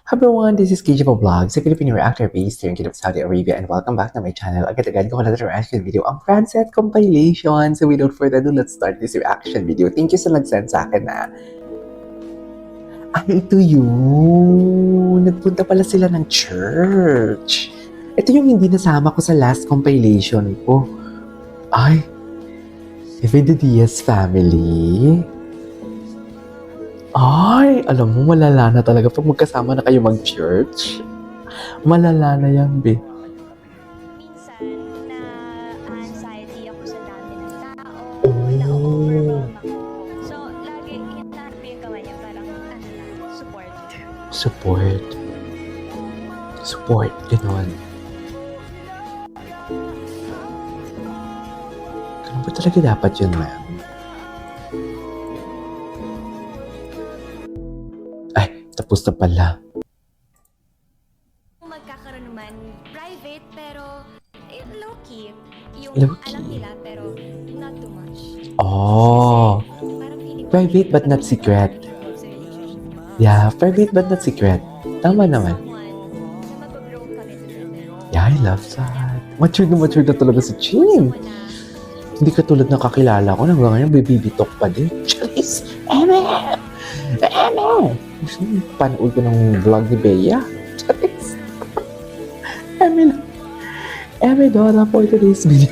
Hi everyone, this is KJ Vlogs, a Filipino reactor based here in Kingdom of Saudi Arabia, and welcome back to my channel. Agad-agad ko na reaction video ang Francet compilation. So without further ado, let's start this reaction video. Thank you sa nag-send sa akin na. Ito yun. Nagpunta pala sila ng church. Ito yung hindi nasama ko sa last compilation ko. Ay, Evita Diaz family. Ay, alam mo, malala na talaga pag magkasama na kayo mag-church. Malala na yan, be. Minsan, na-anxiety ako sa dami ng tao, Oh. na-overwhelm ako. So, lagi hinahanap ko yung gawa niya, parang, support. Support. Support, gano'n. Ganun ba talaga dapat yun, ma'am? Tapos na pala. Magkakaroon naman private pero low-key. Yung Low-key. alam nila pero not too much. Oh. Kasi, parang feeling ko, Private but not secret. Yeah, private but not secret. Tama naman. someone na mag-grow kami together. Yeah, I love that. Mature na talaga si Chin. Hindi ka tulad ng kakilala ko, hanggang ngayon bibibitok pa din. Charis! Eme! Gusto mo panood ko ng vlog ni Bea? Charis! Eme lang. Eme Dora for today's video.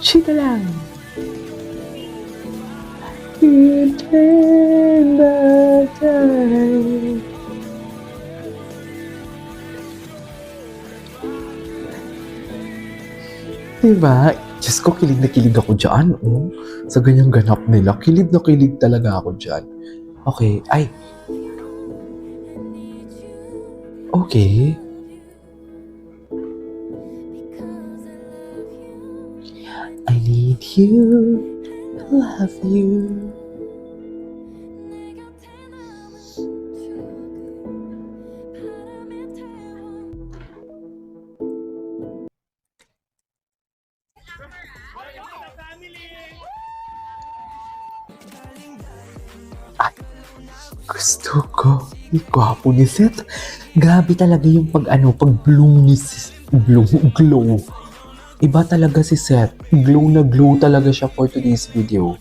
Chika lang. You turn the tide. Diba? Diyos ko, kilig na kilig ako dyan, oh. Sa ganyang ganap nila, kilig na kilig talaga ako dyan. Okay, ay. Okay. I need you, I love you. Ay, gusto ko. Gwapo ni Seth. Grabe talaga yung pag bloom ni glow. Iba talaga si Seth. Glow na glow talaga siya for today's video.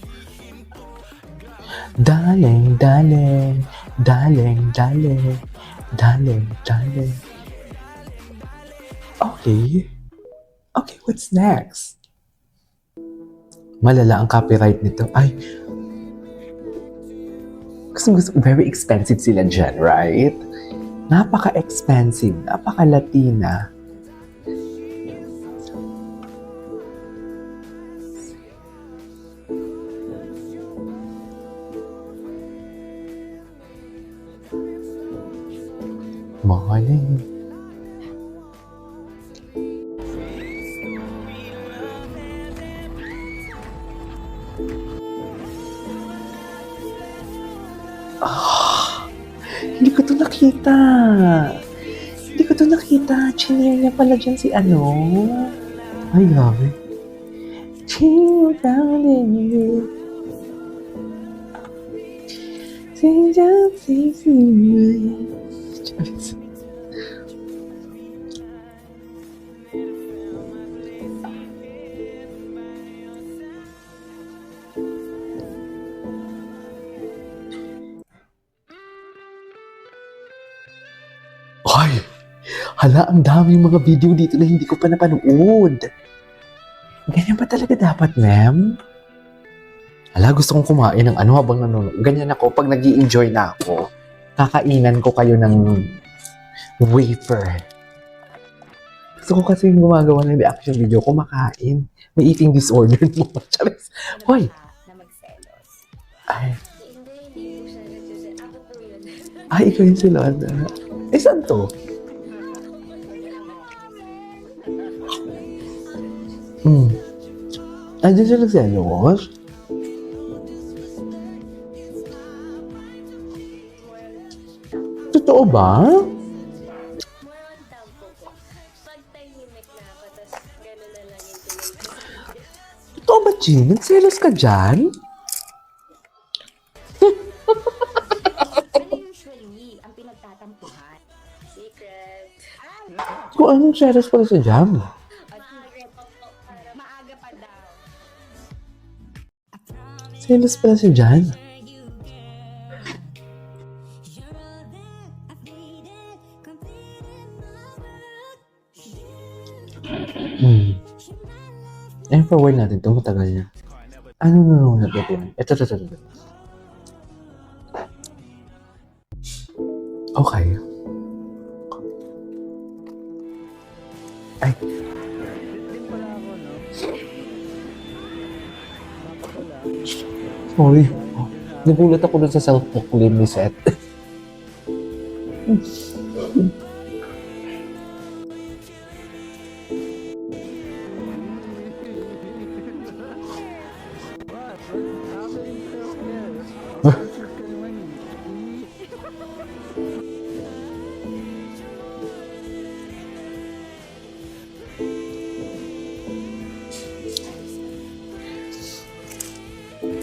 Darling, darling, darling, darling, darling, darling. Okay. Okay, what's next? Malala ang copyright nito. Ay, gusto, very expensive sila dyan, right? Napaka-expensive, napaka-Latina. Morning. Hindi ko to nakita. Chinil niya pala dyan si ano. Ay, grabe. Chill down in you. Sing down, sing. Ay! Hala, ang daming mga video dito na hindi ko pa napanood. Ganyan ba talaga dapat, ma'am? Hala, gusto kong kumain ng ano habang nanonood. Ganyan ako, pag nag-i-enjoy na ako, kakainan ko kayo ng wafer. Gusto ko kasi yung gumagawa ng reaction video, kumakain. May eating disorder mo. Charis. Hoy! Na magselos. Ay, Hindi po siya nagsusunod. Ako po yun. ikaw yung si Lola. Eh, saan to? Andiyan siya nagselos? Totoo ba? More on tampo po. Pag tahimik na ako, tas gano'n na lang yung tingin. Totoo ba, Jean? Nagselos ka dyan? Ano Kung anong series pala sa Jam? At maaga pa po. Maaga pa daw. Series pala sa Jan? I-forward natin ito. Matagal na. Ano nanonood na ito? Ito. Okay. Ay. Sorry. Nagulat ako dun sa self-proclaim ni Seth.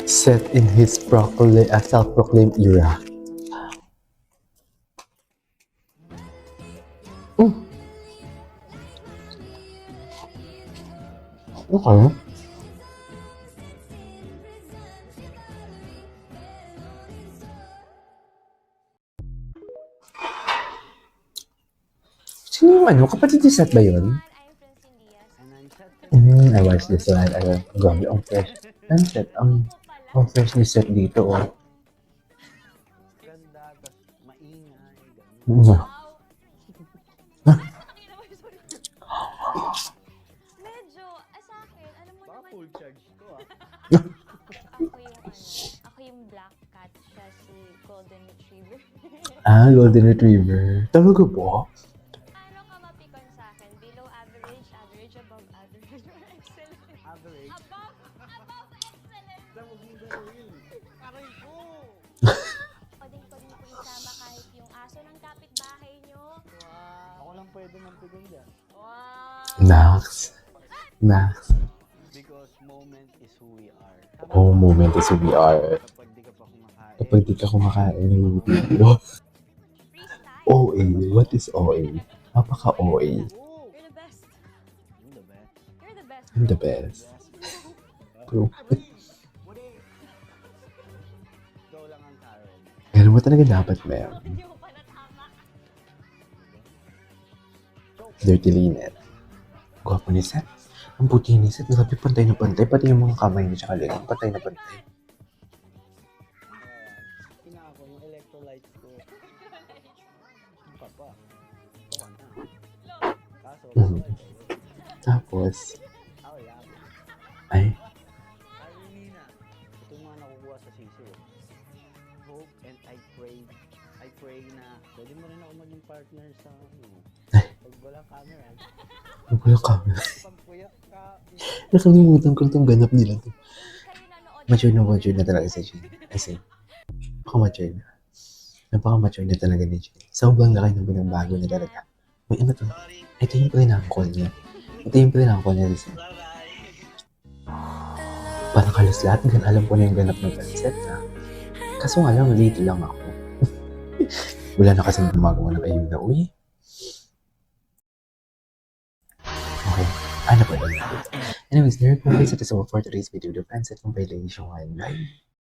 Seth in his self-proclaimed era. Okay. Sino yung ano? Kapatid ni Seth ba yun? I watched this one. Grabe, ang fresh. Ang Seth, ang fresh ni Seth dito, oh. Ganda, tas maingay, gano'n. Medyo, sa akin, alam mo Baka naman, full charge to ah. ako yung black cat, siya si golden retriever. Golden Retriever. Talaga po? Ano ka mapikon sa akin? Below average, average, above average, or excellent? Average. Above excellent! Huwag mo gawin. Aray ko! Pwedeng ko isama kahit yung aso ng kapitbahay nyo. Wow. Ako lang pwede mampigan dyan. Wow! Max. Because moment is who we are. Oh, moment is who we are. Kapag di ka pa kumakain. Kapag di ka kumakain ng video. Freestyle! OA. What is OA? Napaka-OA. Oh, You're the best. you're the best. You're the best. I'm the best. True. Ikaw lang ang Karen. Ganun mo talaga dapat, ma'am. Hindi mo pa natama. Dirty Linet. Gwapo ni Seth. Ang puti ni Seth. Grabe, pantay na pantay. Pati yung mga kamay niya tsaka leeg. Pantay na pantay. Pinako yung electrolytes ko. Yung papa. Ito ka na. Kaso, Tapos, ako yan. ay, Ay, Nina. Ito yung mga nakukuha sa sisiw. Hope and I pray na pwede mo rin ako maging partner sa pag walang camera. wala camera. Pag puyat ka, Nakalimutan ko itong ganap nila. Hindi kayo nanood. Mature na talaga si Jane. As in, napaka-mature na. Napaka-mature na talaga ni Jane. Sobrang laki ng pinagbago niya talaga. May ano to? Ito yung pinangkol niya. Ito yung pinangkol niya. Parang halos lahat gan alam ko na yung ganap ng concept ha. Kaso nga lang, late lang ako. Wala na kasing gumagawa ng ayuda. Uy. Okay. Ano pa lang? Anyways, there you go guys. It is all for today's video. The Friendset compilation. Bye.